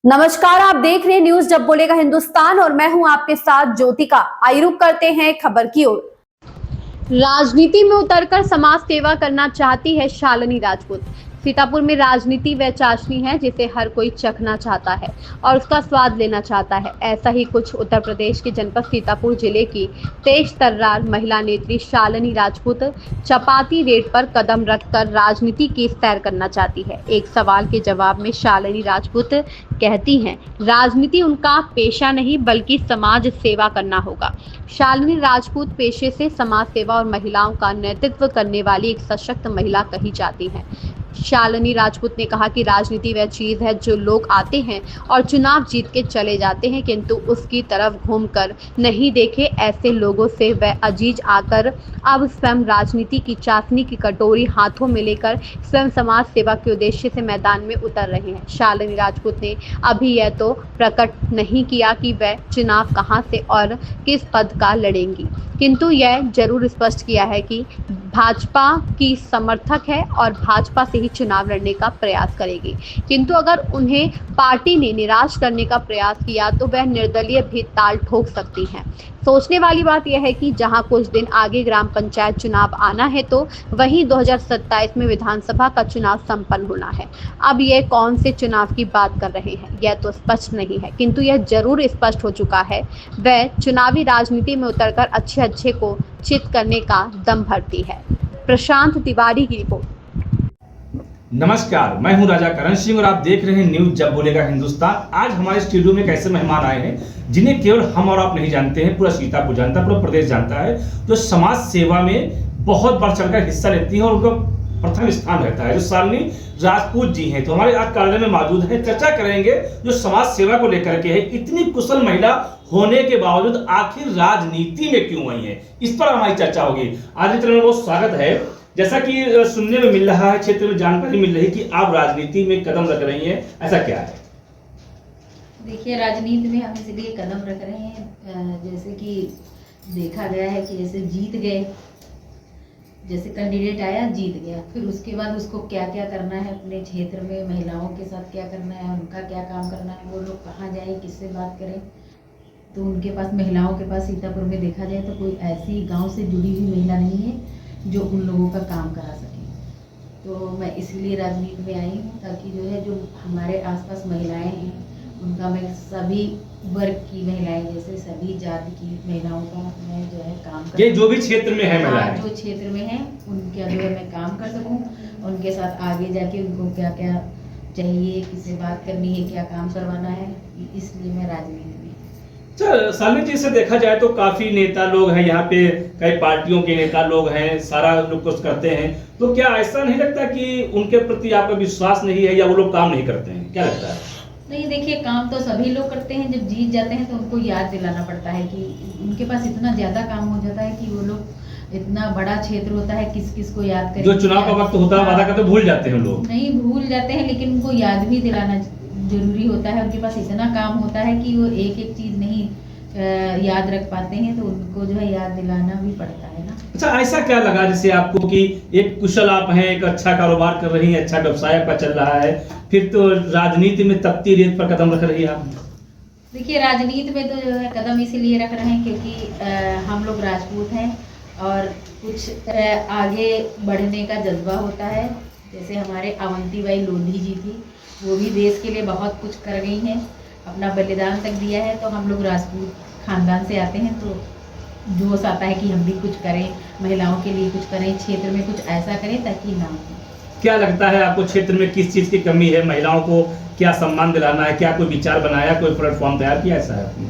नमस्कार, आप देख रहे हैं न्यूज जब बोलेगा हिंदुस्तान और मैं हूं आपके साथ ज्योतिका। आइए रुक करते हैं खबर की ओर। राजनीति में उतरकर समाज सेवा करना चाहती है शालिनी राजपूत। सीतापुर में राजनीति वह चाशनी है जिसे हर कोई चखना चाहता है और उसका स्वाद लेना चाहता है। ऐसा ही कुछ उत्तर प्रदेश के जनपद सीतापुर जिले की तेज तर्रार महिला नेत्री शालिनी राजपूत चपाती रेट पर कदम रखकर राजनीति की सैर करना चाहती है। एक सवाल के जवाब में शालिनी राजपूत कहती हैं, राजनीति उनका पेशा नहीं बल्कि समाज सेवा करना होगा। शालिनी राजपूत पेशे से समाज सेवा और महिलाओं का नेतृत्व करने वाली एक सशक्त महिला कही जाती हैं। शालिनी राजपूत ने कहा कि राजनीति वह चीज है जो लोग आते हैं और चुनाव जीत के चले जाते हैं, किंतु उसकी तरफ घूमकर नहीं देखे। ऐसे लोगों से वह अजीज आकर अब स्वयं राजनीति की चाशनी की कटोरी हाथों में लेकर स्वयं समाज सेवा के उद्देश्य से मैदान में उतर रहे हैं। शालिनी राजपूत ने अभी यह तो प्रकट नहीं किया कि वह चुनाव कहां से और किस पद का लड़ेंगी, किंतु यह जरूर स्पष्ट किया है कि भाजपा की समर्थक है और भाजपा से ही चुनाव लड़ने का प्रयास करेगी। किंतु अगर उन्हें पार्टी ने निराश करने का प्रयास किया तो वह निर्दलीय भी ताल ठोक सकती हैं। सोचने वाली बात यह है कि जहां कुछ दिन आगे ग्राम पंचायत चुनाव आना है तो वहीं 2027 में विधानसभा का चुनाव संपन्न होना है। अब ये कौन से चुनाव की बात कर रहे हैं यह तो स्पष्ट नहीं है, किंतु यह जरूर स्पष्ट हो चुका है वह चुनावी राजनीति में उतरकर अच्छे को चित करने का दम भरती है। प्रशांत तिवारी की रिपोर्ट। नमस्कार, मैं हूं राजा करण सिंह और आप देख रहे हैं न्यूज जब बोलेगा हिंदुस्तान। आज हमारे स्टूडियो में एक ऐसे मेहमान आए हैं जिन्हें केवल हम और आप नहीं जानते हैं, पूरा सीतापुर जानता है, पूरा प्रदेश जानता है, जो समाज सेवा में बहुत बढ़ चढ़कर हिस्सा लेती हैं और उनका प्रथम स्थान रहता है, जो शालिनी राजपूत जी हैं। तो हमारे आज कार्यालय में मौजूद हैं, चर्चा करेंगे जो समाज सेवा को लेकर के है। इतनी कुशल महिला होने के बावजूद आखिर राजनीति में क्यों आई है, इस पर हमारी चर्चा होगी। आज इस तरह में बहुत स्वागत है। जैसा कि सुनने में मिल रहा है, क्षेत्र में जानकारी मिल रही है कि आप राजनीति में कदम रख रही हैं, ऐसा क्या है? देखिए, राजनीति में हम इसलिए कदम रख रहे हैं, जैसे कि देखा गया है कि जैसे जीत गए, जैसे कैंडिडेट आया जीत गया, फिर उसके बाद उसको क्या क्या करना है अपने क्षेत्र में, महिलाओं के साथ क्या करना है, उनका क्या काम करना है, वो लोग कहाँ जाए, किससे बात करें। तो उनके पास, महिलाओं के पास सीतापुर में देखा जाए तो कोई ऐसी गाँव से जुड़ी हुई महिला नहीं है जो उन लोगों का काम करा सके। तो मैं इसलिए राजनीति में आई हूँ ताकि जो है जो हमारे आसपास महिलाएं हैं उनका मैं सभी वर्ग की महिलाएं, जैसे सभी जाति की महिलाओं का मैं जो है काम कर, ये जो भी क्षेत्र में है महिलाएं, जो क्षेत्र में है उनके जो है मैं काम कर सकूं, उनके साथ आगे जाके उनको क्या क्या चाहिए, किससे बात करनी है, क्या काम करवाना है, इसलिए मैं राजनीति में। शालिनी जी से देखा जाए तो काफी नेता लोग हैं यहाँ पे, कई पार्टियों के नेता लोग हैं, सारा लोग कुछ करते हैं, तो क्या ऐसा नहीं लगता कि उनके प्रति आपका विश्वास नहीं है या वो लोग काम नहीं करते हैं, क्या लगता है? नहीं, देखिए, काम तो सभी लोग करते हैं। जब जीत जाते हैं तो उनको याद दिलाना पड़ता है कि उनके पास इतना ज्यादा काम हो जाता है कि वो लोग, इतना बड़ा क्षेत्र होता है, किस किस को याद करें। जो चुनाव का वक्त होता है वादा करते भूल जाते हैं लोग। नहीं भूल जाते हैं, लेकिन उनको याद भी दिलाना जरूरी होता है। उनके पास इतना काम होता है कि वो एक एक चीज नहीं याद रख पाते हैं, तो उनको जो है याद दिलाना भी पड़ता है ना। अच्छा, ऐसा क्या लगा जैसे आपको कि एक कुशल आप हैं, एक अच्छा कारोबार कर रही हैं, अच्छा व्यवसाय आपका चल रहा है, फिर तो राजनीति में तपती रेत पर कदम रख रही है आप? देखिए, राजनीति में तो जो है कदम इसीलिए रख रहे हैं क्योंकि हम लोग राजपूत हैं और कुछ आगे बढ़ने का जज्बा होता है। जैसे हमारे अवंतीबाई लोधी जी थी, वो भी देश के लिए बहुत कुछ कर गई हैं, अपना बलिदान तक दिया है। तो हम लोग राजपूत खानदान से आते हैं तो जोश आता है कि हम भी कुछ करें, महिलाओं के लिए कुछ करें, क्षेत्र में कुछ ऐसा करें ताकि नाम हो। क्या लगता है आपको क्षेत्र में किस चीज की कमी है? महिलाओं को क्या सम्मान दिलाना है? क्या कोई विचार बनाया, कोई प्लेटफॉर्म तैयार किया ऐसा है आपने?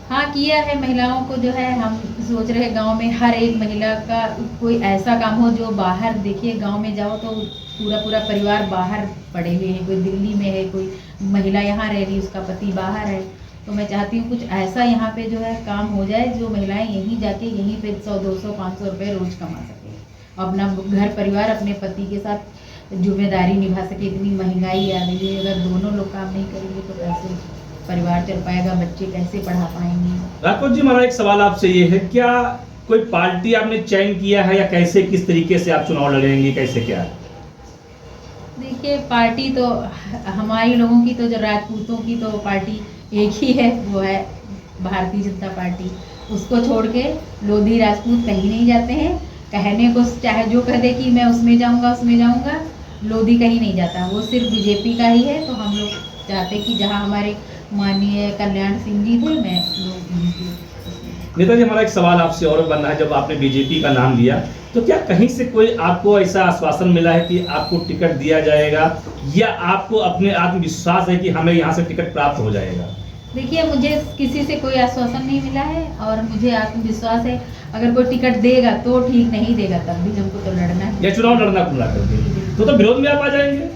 हाँ, किया है। महिलाओं को जो है हम सोच रहे हैं गांव में हर एक महिला का कोई ऐसा काम हो जो बाहर, देखिए गांव में जाओ तो पूरा परिवार बाहर पड़े हुए हैं, कोई दिल्ली में है, कोई महिला यहाँ रह रही, उसका पति बाहर है। तो मैं चाहती हूँ कुछ ऐसा यहाँ पे जो है काम हो जाए जो महिलाएं यहीं जाके यहीं पे 100, 200, 500 रुपये रोज कमा सके, अपना घर परिवार अपने पति के साथ जिम्मेदारी निभा सके। इतनी महंगाई आ रही है, अगर दोनों लोग काम नहीं करेंगे तो कैसे परिवार चल पाएगा, बच्चे कैसे पढ़ा पाएंगे। राजपूत जी, हमारा एक सवाल आपसे ये है, क्या कोई पार्टी आपने चयन किया है या कैसे, किस तरीके से आप चुनाव लड़ेंगे, कैसे क्या? देखिए, देखिए पार्टी तो हमारी लोगों की तो जो राजपूतों की तो पार्टी एक ही है, वो है भारतीय जनता पार्टी। उसको छोड़ के लोधी राजपूत कहीं नहीं जाते हैं। कहने को चाहे जो कह दे कि मैं उसमें जाऊंगा, लोधी कहीं नहीं जाता, वो सिर्फ बीजेपी का ही है। तो हम लोग चाहते कि जहां हमारे माननीय कल्याण सिंह जी थे, मैं लोग नेताजी, हमारा एक सवाल आपसे और बनना है, जब आपने बीजेपी का नाम लिया तो क्या कहीं से कोई आपको ऐसा आश्वासन मिला है कि आपको टिकट दिया जाएगा, या आपको अपने आत्मविश्वास है कि हमें यहाँ से टिकट प्राप्त हो जाएगा? देखिए, मुझे किसी से कोई आश्वासन नहीं मिला है और मुझे आत्मविश्वास है अगर कोई टिकट देगा तो ठीक, नहीं देगा तब भी हमको तो लड़ना है। या चुनाव लड़ना खुला करके तो विरोध में आप आ जाएंगे?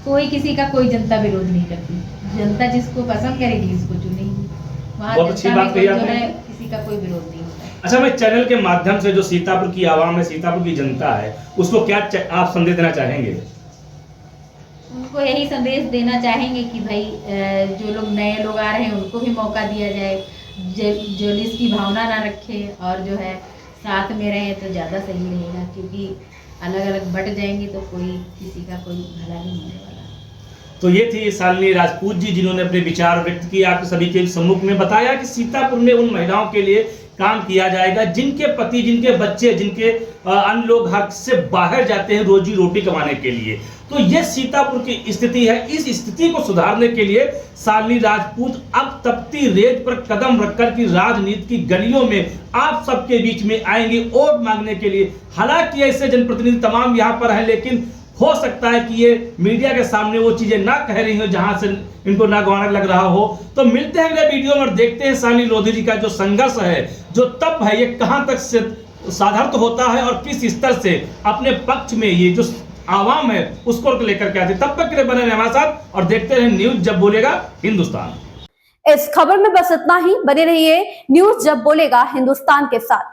कोई किसी का कोई जनता विरोध नहीं करती, जनता जिसको पसंद करेगी उसको चुनेगी। वहाँ बहुत अच्छी जनता बात में कही जो आपने। है किसी का कोई विरोध नहीं होता। अच्छा, मैं चैनल के माध्यम से जो सीतापुर की आवाम है, सीतापुर की जनता है, उसको क्या आप संदेश देना चाहेंगे? उनको यही संदेश देना चाहेंगे कि भाई जो लोग नए लोग आ रहे हैं उनको भी मौका दिया जाए, जलिस की भावना ना रखे और जो है साथ में रहें तो ज़्यादा सही रहेगा, क्योंकि अलग अलग बट जाएंगे तो कोई किसी का कोई भला नहीं होने वाला। तो ये थी शालिनी राजपूत जी, जिन्होंने अपने विचार व्यक्त किए आप सभी के सम्मुख में, बताया कि सीतापुर में उन महिलाओं के लिए काम किया जाएगा जिनके पति, जिनके बच्चे, जिनके अन्य लोग घर से बाहर जाते हैं रोजी रोटी कमाने के लिए। तो ये सीतापुर की स्थिति है। इस स्थिति को सुधारने के लिए शालिनी राजपूत अब तपती रेत पर कदम रखकर की राजनीति की गलियों में आप सबके बीच में आएंगे वोट मांगने के लिए। हालांकि ऐसे जनप्रतिनिधि तमाम यहाँ पर हैं, लेकिन हो सकता है कि ये मीडिया के सामने वो चीजें ना कह रही हो जहां से इनको नागवार लग रहा हो। तो मिलते हैं अगले वीडियो में और देखते हैं शालिनी लोधी जी का जो संघर्ष है, जो तप है, ये कहां तक से साधारण होता है और किस स्तर से अपने पक्ष में ये जो आवाम है उसको लेकर के आते। तब तक के लिए बने रहे हमारे साथ और देखते रहे न्यूज जब बोलेगा हिंदुस्तान। इस खबर में बस इतना ही। बने रहिए न्यूज जब बोलेगा हिंदुस्तान के साथ।